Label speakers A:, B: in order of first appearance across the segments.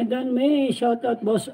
A: Hi Dan May, shout out boss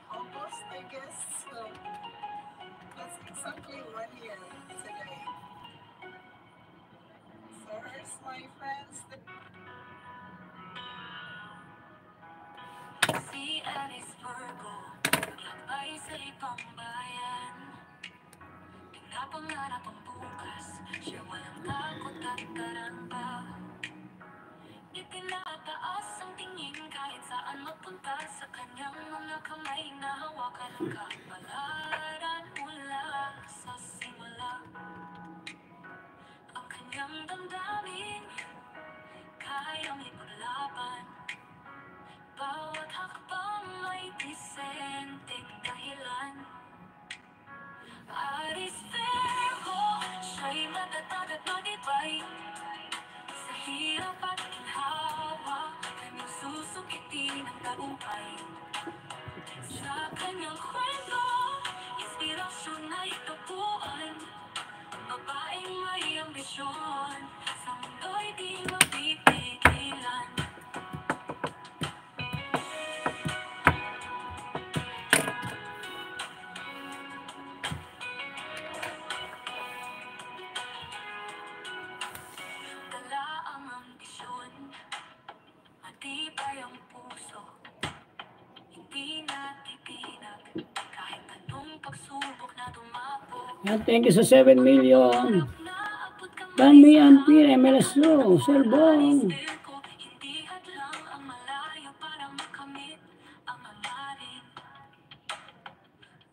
B: Almost, I guess. That's exactly 1 year today. So here's my friends. Si Alice Virgo, naglakbay sa ibang bayan. Pinapangarap ang bukas, siya walang takot at karamba. Itinataas ang tingin kahit saan magpunta sa kanyang mga kamay na hawakan ang kapalaran mula sa simula. Ang kanyang damdamin, kayang ipaglaban. Bawat hakbang may disenteng dahilan. Aris Virgo, siya'y matatag at matibay. Sa hirap at ginhawa, kanyang susukitin ang tagumpay. Sa kanyang kwento, inspirasyon ay tapuan. Babaeng may ambisyon, sa mundo'y di mapipigilan. Dala ang ambisyon, matibay ang puso. Hindi natitinag, kahit anong pagsubok na tumapok.
A: Thank you sa 7 million. Dan May Ampir, MLS Law, Sir Bong.
B: Hindi hadlang ang malayo para makamit ang hangarin.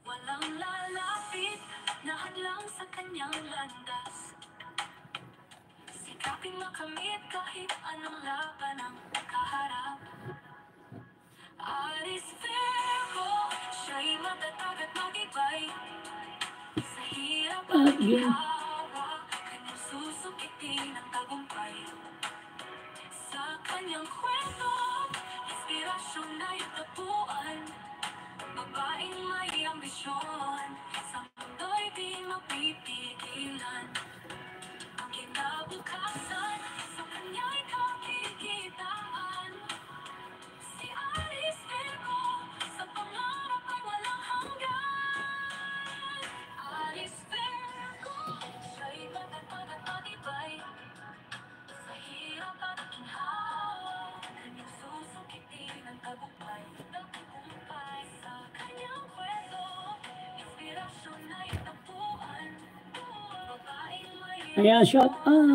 B: Walang lalapit na hadlang sa kanyang landas. Sikaping makamit kahit anong laban ang kaharap. Aris Virgo, siya'y matatag at matibay. Sa hirap at ginhawa, kanyang susukitin ang tagumpay. Sa kanyang kwento, inspirasyon ay tapuan. Babaeng may ambisyon, sa mundo'y di mapipigilan. Ang kinabukasan, sa kanya'y kakikitaan. Si Aris Virgo, sa pangarap ay walang hanggan. Aris Virgo, siya'y matatag at matibay. Sa hirap at ginhawa, kanyang susukitin ang tagumpay. Tagumpay sa kanyang kwento, inspirasyon ay tapuan. Babaeng may
A: Ayan, shout out.